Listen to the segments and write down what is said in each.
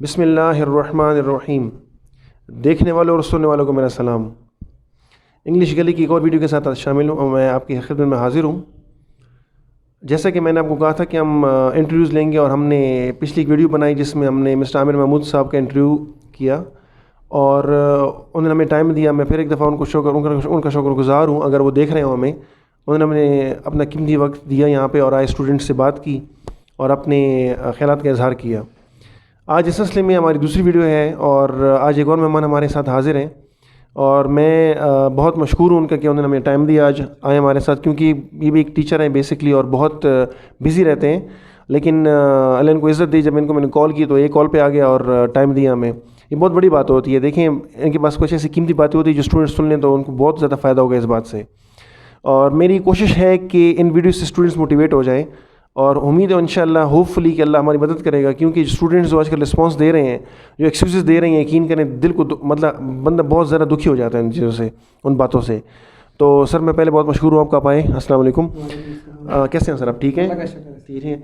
بسم اللہ الرحمن الرحیم۔ دیکھنے والوں اور سننے والوں کو میرا سلام۔ انگلش گلی کی ایک اور ویڈیو کے ساتھ شامل ہوں اور میں آپ کی خدمت میں حاضر ہوں۔ جیسا کہ میں نے آپ کو کہا تھا کہ ہم انٹرویوز لیں گے، اور ہم نے پچھلی ایک ویڈیو بنائی جس میں ہم نے مسٹر عامر محمود صاحب کا انٹرویو کیا، اور انہوں نے ہمیں ٹائم دیا۔ میں پھر ایک دفعہ ان کا شکر گزار ہوں اگر وہ دیکھ رہے ہوں ہمیں۔ انہوں نے ہمیں اپنا قیمتی وقت دیا یہاں پہ، اور آئے اسٹوڈنٹ سے بات کی اور اپنے خیالات کا اظہار کیا۔ آج اس سلسلے میں ہماری دوسری ویڈیو ہے، اور آج ایک اور مہمان ہمارے ساتھ حاضر ہیں، اور میں بہت مشکور ہوں ان کا کہ انہوں نے ہمیں ٹائم دیا آج آئے ہمارے ساتھ، کیونکہ یہ بھی ایک ٹیچر ہیں بیسکلی اور بہت بزی رہتے ہیں، لیکن اللہ ان کو عزت دی۔ جب ان کو میں نے کال کی تو ایک کال پہ آ گیا اور ٹائم دیا ہمیں۔ یہ بہت بڑی بات ہوتی ہے۔ دیکھیں، ان کے پاس کچھ ایسی قیمتی باتیں ہوتی ہیں جو اسٹوڈنٹ سن لیں تو ان کو بہت زیادہ فائدہ ہوگا اس بات سے، اور میری کوشش ہے کہ ان ویڈیوز سے اسٹوڈنٹس موٹیویٹ ہو جائیں، اور امید ہے انشاءاللہ ہوپ فلی کہ اللہ ہماری مدد کرے گا، کیونکہ اسٹوڈنٹس جو آج کل رسپانس دے رہے ہیں، جو ایکسکیوزز دے رہے ہیں، یقین کریں دل کو مطلب بندہ بہت زیادہ دکھی ہو جاتا ہے ان چیزوں سے، ان باتوں سے۔ تو سر میں پہلے بہت مشکور ہوں آپ کا آپ آئے۔ السلام علیکم۔ کیسے ہیں سر آپ؟ ٹھیک ہیں؟ ٹھیک ہیں۔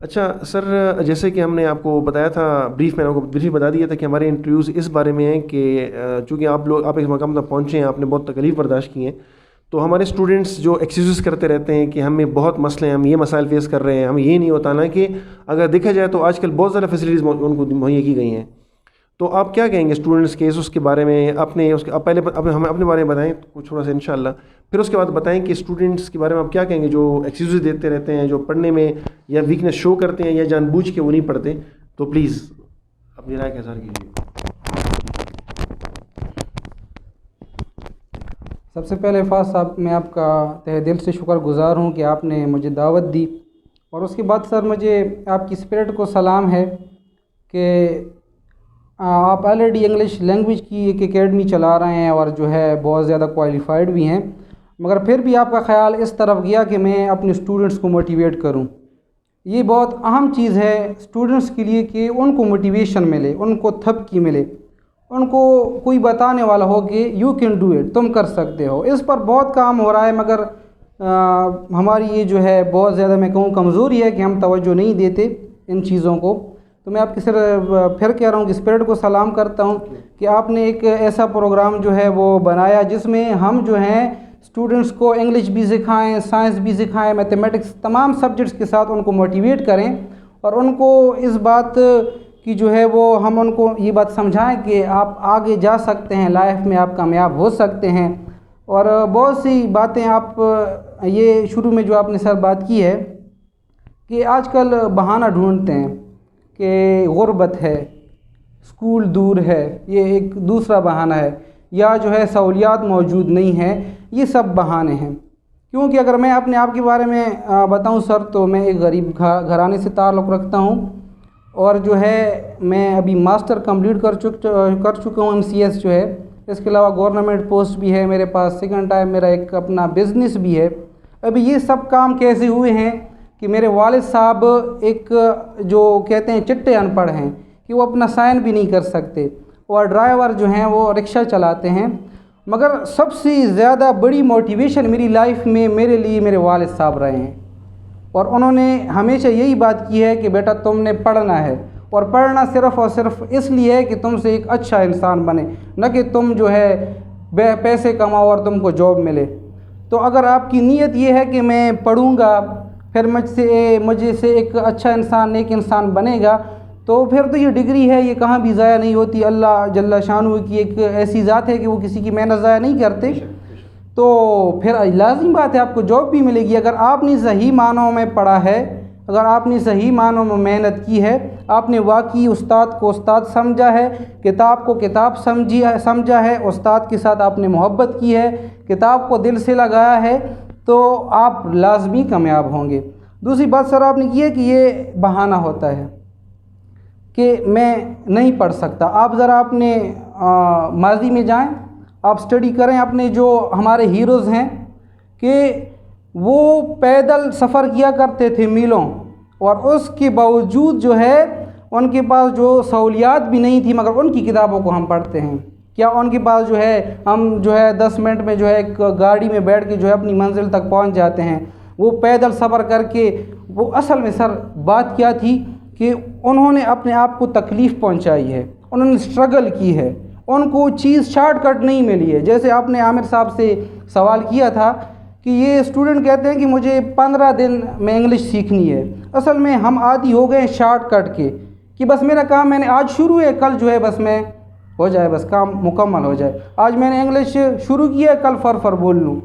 اچھا سر، جیسے کہ ہم نے آپ کو بتایا تھا میں نے آپ کو بریف بتا دیا تھا کہ ہمارے انٹرویوز اس بارے میں ہیں کہ چونکہ آپ ایک مقام تک پہنچے ہیں، آپ نے بہت تکلیف برداشت کی ہیں، تو ہمارے اسٹوڈنٹس جو ایکسکیوزز کرتے رہتے ہیں کہ ہمیں بہت مسئلے ہیں، ہم یہ مسائل فیس کر رہے ہیں، ہمیں یہ نہیں ہوتا نا، کہ اگر دیکھا جائے تو آج کل بہت زیادہ فیسلٹیز ان کو مہیا کی گئی ہیں۔ تو آپ کیا کہیں گے اسٹوڈنٹس کے اس کے بارے میں؟ آپ پہلے ہمیں اپنے بارے میں بتائیں کچھ تھوڑا سا انشاءاللہ، پھر اس کے بعد بتائیں کہ اسٹوڈنٹس کے بارے میں آپ کیا کہیں گے جو ایکسکیوزز دیتے رہتے ہیں، جو پڑھنے میں یا ویکنیس شو کرتے ہیں یا جان بوجھ کے وہ نہیں پڑھتے۔ تو پلیز اپنی رائے کا اظہار کیجیے۔ سب سے پہلے فاض صاحب، میں آپ کا تہ دل سے شکر گزار ہوں کہ آپ نے مجھے دعوت دی، اور اس کے بعد سر مجھے آپ کی اسپرٹ کو سلام ہے کہ آپ آلریڈی انگلش لینگویج کی ایک اکیڈمی چلا رہے ہیں، اور جو ہے بہت زیادہ کوالیفائڈ بھی ہیں، مگر پھر بھی آپ کا خیال اس طرف گیا کہ میں اپنے اسٹوڈنٹس کو موٹیویٹ کروں۔ یہ بہت اہم چیز ہے اسٹوڈنٹس کے لیے کہ ان کو موٹیویشن ملے، ان کو تھپکی ملے، ان کو کوئی بتانے والا ہو کہ یو کین ڈو اٹ، تم کر سکتے ہو۔ اس پر بہت کام ہو رہا ہے، مگر ہماری یہ جو ہے بہت زیادہ میں کہوں کمزوری ہے کہ ہم توجہ نہیں دیتے ان چیزوں کو۔ تو میں آپ کی پھر کہہ رہا ہوں کہ اسپرٹ کو سلام کرتا ہوں کہ آپ نے ایک ایسا پروگرام جو ہے وہ بنایا جس میں ہم جو ہیں اسٹوڈنٹس کو انگلش بھی سکھائیں، سائنس بھی سکھائیں، میتھمیٹکس، تمام سبجیکٹس کے ساتھ ان کو موٹیویٹ کریں، اور ان کو اس بات کہ جو ہے وہ ہم ان کو یہ بات سمجھائیں کہ آپ آگے جا سکتے ہیں، لائف میں آپ کامیاب ہو سکتے ہیں۔ اور بہت سی باتیں آپ یہ شروع میں جو آپ نے سر بات کی ہے کہ آج کل بہانہ ڈھونڈتے ہیں کہ غربت ہے، اسکول دور ہے، یہ ایک دوسرا بہانہ ہے، یا جو ہے سہولیات موجود نہیں ہیں، یہ سب بہانے ہیں۔ کیونکہ اگر میں اپنے آپ کے بارے میں بتاؤں سر، تو میں ایک غریب گھرانے سے تعلق رکھتا ہوں، اور جو ہے میں ابھی ماسٹر کمپلیٹ کر چکا ہوں MCS جو ہے۔ اس کے علاوہ گورنمنٹ پوسٹ بھی ہے میرے پاس، سیکنڈ ٹائم میرا ایک اپنا بزنس بھی ہے۔ ابھی یہ سب کام کیسے ہوئے ہیں کہ میرے والد صاحب ایک جو کہتے ہیں چٹے ان پڑھ ہیں، کہ وہ اپنا سائن بھی نہیں کر سکتے، اور ڈرائیور جو ہیں وہ رکشہ چلاتے ہیں۔ مگر سب سے زیادہ بڑی موٹیویشن میری لائف میں میرے لیے میرے والد صاحب رہے ہیں، اور انہوں نے ہمیشہ یہی بات کی ہے کہ بیٹا تم نے پڑھنا ہے، اور پڑھنا صرف اور صرف اس لیے ہے کہ تم سے ایک اچھا انسان بنے، نہ کہ تم جو ہے پیسے کماؤ اور تم کو جاب ملے۔ تو اگر آپ کی نیت یہ ہے کہ میں پڑھوں گا پھر مجھے سے ایک اچھا انسان، نیک انسان بنے گا، تو پھر تو یہ ڈگری ہے، یہ کہاں بھی ضائع نہیں ہوتی۔ اللہ جل شانہ کی ایک ایسی ذات ہے کہ وہ کسی کی محنت ضائع نہیں کرتے، تو پھر لازم بات ہے آپ کو جاب بھی ملے گی۔ اگر آپ نے صحیح معنوں میں پڑھا ہے، اگر آپ نے صحیح معنوں میں محنت کی ہے، آپ نے واقعی استاد کو استاد سمجھا ہے، کتاب کو کتاب سمجھا ہے، استاد کے ساتھ آپ نے محبت کی ہے، کتاب کو دل سے لگایا ہے، تو آپ لازمی کامیاب ہوں گے۔ دوسری بات سر آپ نے کی ہے کہ یہ بہانہ ہوتا ہے کہ میں نہیں پڑھ سکتا۔ آپ ذرا اپنے ماضی میں جائیں، آپ سٹڈی کریں اپنے جو ہمارے ہیروز ہیں، کہ وہ پیدل سفر کیا کرتے تھے میلوں، اور اس کے باوجود جو ہے ان کے پاس جو سہولیات بھی نہیں تھی، مگر ان کی کتابوں کو ہم پڑھتے ہیں۔ کیا ان کے پاس جو ہے ہم جو ہے 10 منٹ میں جو ہے ایک گاڑی میں بیٹھ کے جو ہے اپنی منزل تک پہنچ جاتے ہیں؟ وہ پیدل سفر کر کے، وہ اصل میں سر بات کیا تھی کہ انہوں نے اپنے آپ کو تکلیف پہنچائی ہے، انہوں نے اسٹرگل کی ہے، ان کو چیز شارٹ کٹ نہیں ملی ہے. جیسے آپ نے عامر صاحب سے سوال کیا تھا کہ یہ اسٹوڈنٹ کہتے ہیں کہ مجھے 15 دن میں انگلش سیکھنی ہے. اصل میں ہم عادی ہو گئے شارٹ کٹ کے کہ بس میرا کام میں نے آج شروع ہے، کل جو ہے بس میں ہو جائے، بس کام مکمل ہو جائے. آج میں نے انگلش شروع کیا ہے، کل فر بول لوں.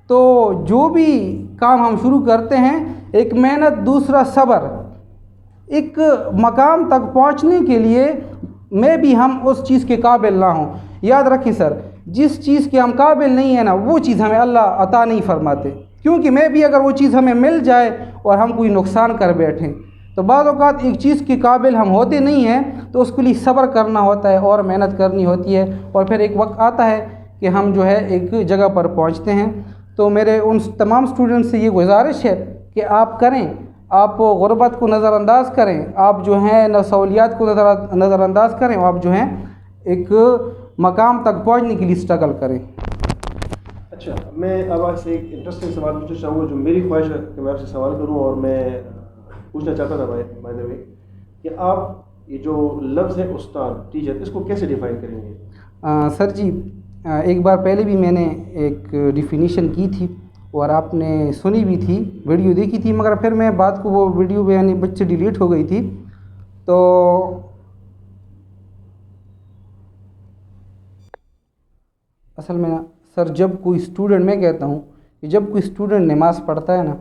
تو جو بھی کام ہم شروع کرتے ہیں، ایک محنت، دوسرا صبر، ایک مقام تک پہنچنے کے لیے میں بھی ہم اس چیز کے قابل نہ ہوں. یاد رکھیں سر، جس چیز کے ہم قابل نہیں ہیں نا، وہ چیز ہمیں اللہ عطا نہیں فرماتے. کیونکہ میں بھی اگر وہ چیز ہمیں مل جائے اور ہم کوئی نقصان کر بیٹھیں تو بعض اوقات ایک چیز کے قابل ہم ہوتے نہیں ہیں، تو اس کے لیے صبر کرنا ہوتا ہے اور محنت کرنی ہوتی ہے، اور پھر ایک وقت آتا ہے کہ ہم جو ہے ایک جگہ پر پہنچتے ہیں. تو میرے ان تمام اسٹوڈنٹ سے یہ گزارش ہے کہ آپ کریں، آپ غربت کو نظر انداز کریں، آپ جو ہیں سہولیات کو نظر انداز کریں، اور آپ جو ہیں ایک مقام تک پہنچنے کے لیے اسٹرگل کریں. اچھا، میں اب آپ سے ایک انٹرسٹنگ سوال پوچھنا چاہوں گا جو میری خواہش ہے کہ میں آپ سے سوال کروں، اور میں پوچھنا چاہتا تھا بائی دا وے کہ آپ یہ جو لفظ ہے استاد، ٹیچر، اس کو کیسے ڈیفائن کریں گے؟ سر جی، ایک بار پہلے بھی میں نے ایک ڈیفینیشن کی تھی اور آپ نے سنی بھی تھی، ویڈیو دیکھی تھی، مگر پھر میں بات کو وہ ویڈیو یعنی بچ سے ڈیلیٹ ہو گئی تھی. تو اصل میں سر جب کوئی اسٹوڈنٹ، میں کہتا ہوں کہ جب کوئی اسٹوڈنٹ نماز پڑھتا ہے نا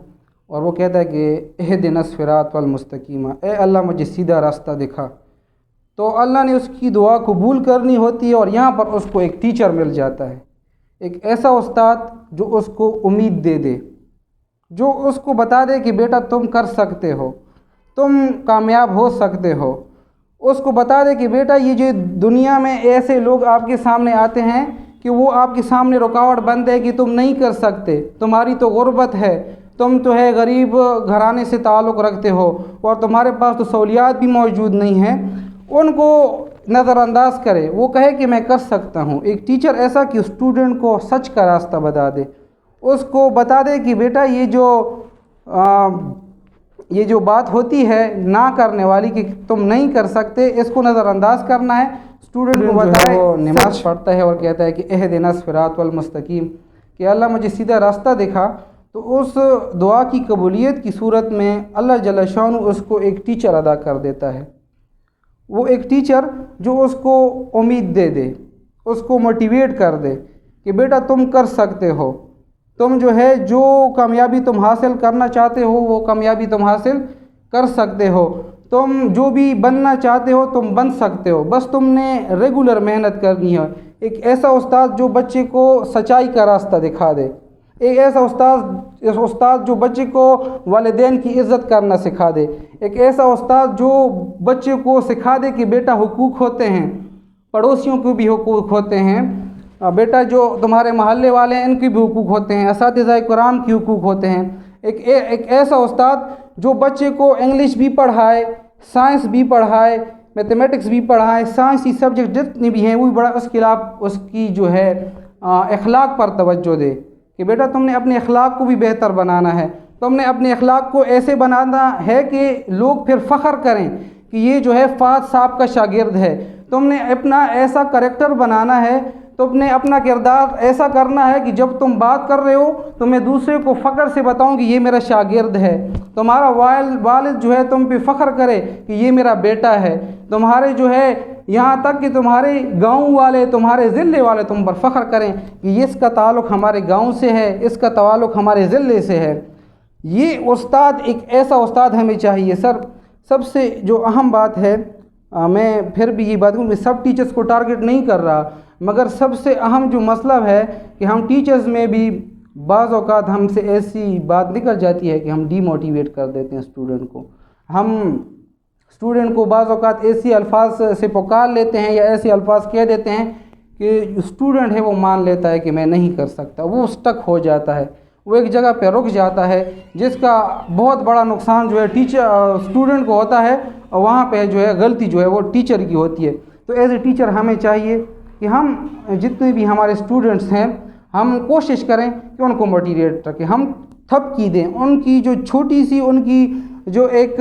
اور وہ کہتا ہے کہ اہدنا الصراط المستقیم، اے اللہ مجھے سیدھا راستہ دکھا، تو اللہ نے اس کی دعا قبول کرنی ہوتی ہے. اور یہاں پر اس کو ایک ٹیچر مل جاتا ہے، ایک ایسا استاد جو اس کو امید دے دے، جو اس کو بتا دے کہ بیٹا تم کر سکتے ہو، تم کامیاب ہو سکتے ہو. اس کو بتا دے کہ بیٹا یہ جو دنیا میں ایسے لوگ آپ کے سامنے آتے ہیں کہ وہ آپ کے سامنے رکاوٹ بند ہے کہ تم نہیں کر سکتے، تمہاری تو غربت ہے، تم تو ہے غریب گھرانے سے تعلق رکھتے ہو اور تمہارے پاس تو سہولیات بھی موجود نہیں ہیں. ان کو نظر انداز کرے، وہ کہے کہ میں کر سکتا ہوں. ایک ٹیچر ایسا کہ اسٹوڈنٹ کو سچ کا راستہ بتا دے، اس کو بتا دے کہ بیٹا یہ جو بات ہوتی ہے نہ کرنے والی کہ تم نہیں کر سکتے، اس کو نظر انداز کرنا ہے. اسٹوڈنٹ کو بتائے، وہ نماز پڑھتا ہے اور کہتا ہے کہ اہدنا الصراط المستقیم، کہ اللہ مجھے سیدھا راستہ دکھا، تو اس دعا کی قبولیت کی صورت میں اللہ جل شانہ اس کو ایک ٹیچر ادا کر دیتا ہے. وہ ایک ٹیچر جو اس کو امید دے دے، اس کو موٹیویٹ کر دے کہ بیٹا تم کر سکتے ہو، تم جو ہے جو کامیابی تم حاصل کرنا چاہتے ہو وہ کامیابی تم حاصل کر سکتے ہو، تم جو بھی بننا چاہتے ہو تم بن سکتے ہو، بس تم نے ریگولر محنت کرنی ہے. ایک ایسا استاد جو بچے کو سچائی کا راستہ دکھا دے، ایک ایسا استاد جو بچے کو والدین کی عزت کرنا سکھا دے، ایک ایسا استاد جو بچے کو سکھا دے کہ بیٹا حقوق ہوتے ہیں، پڑوسیوں کو بھی حقوق ہوتے ہیں، بیٹا جو تمہارے محلے والے ہیں ان کے بھی حقوق ہوتے ہیں، اساتذہ کرام کے حقوق ہوتے ہیں. ایک ایسا استاد جو بچے کو انگلش بھی پڑھائے، سائنس بھی پڑھائے، میتھمیٹکس بھی پڑھائے، سائنسی سبجیکٹ جتنے بھی ہیں وہ بھی بڑا، اس کے علاوہ اس کی جو ہے اخلاق پر توجہ دے کہ بیٹا تم نے اپنے اخلاق کو بھی بہتر بنانا ہے، تم نے اپنے اخلاق کو ایسے بنانا ہے کہ لوگ پھر فخر کریں کہ یہ جو ہے فہد صاحب کا شاگرد ہے. تم نے اپنا ایسا کریکٹر بنانا ہے، تم نے اپنا کردار ایسا کرنا ہے کہ جب تم بات کر رہے ہو تو میں دوسرے کو فخر سے بتاؤں کہ یہ میرا شاگرد ہے، تمہارا والد جو ہے تم پہ فخر کرے کہ یہ میرا بیٹا ہے، تمہارے جو ہے یہاں تک کہ تمہارے گاؤں والے، تمہارے ضلع والے تم پر فخر کریں کہ اس کا تعلق ہمارے گاؤں سے ہے، اس کا تعلق ہمارے ضلع سے ہے. یہ استاد، ایک ایسا استاد ہمیں چاہیے. سر سب سے جو اہم بات ہے، میں پھر بھی یہ بات کہوں کہ سب ٹیچرز کو ٹارگٹ نہیں کر رہا، مگر سب سے اہم جو مسئلہ ہے کہ ہم ٹیچرز میں بھی بعض اوقات ہم سے ایسی بات نکل جاتی ہے کہ ہم ڈی موٹیویٹ کر دیتے ہیں اسٹوڈنٹ کو. ہم اسٹوڈنٹ کو بعض اوقات ایسی الفاظ سے پکار لیتے ہیں یا ایسے الفاظ کہہ دیتے ہیں کہ اسٹوڈنٹ ہے وہ مان لیتا ہے کہ میں نہیں کر سکتا، وہ اسٹک ہو جاتا ہے، وہ ایک جگہ پہ رک جاتا ہے، جس کا بہت بڑا نقصان جو ہے اسٹوڈنٹ کو ہوتا ہے، اور وہاں پہ جو ہے غلطی جو ہے وہ ٹیچر کی ہوتی ہے. تو ایز اے ٹیچر ہمیں چاہیے کہ ہم جتنے بھی ہمارے اسٹوڈنٹس ہیں ہم کوشش کریں کہ ان کو موٹیویٹ رکھیں، ہم تھپکی دیں، ان کی جو چھوٹی سی ان کی جو ایک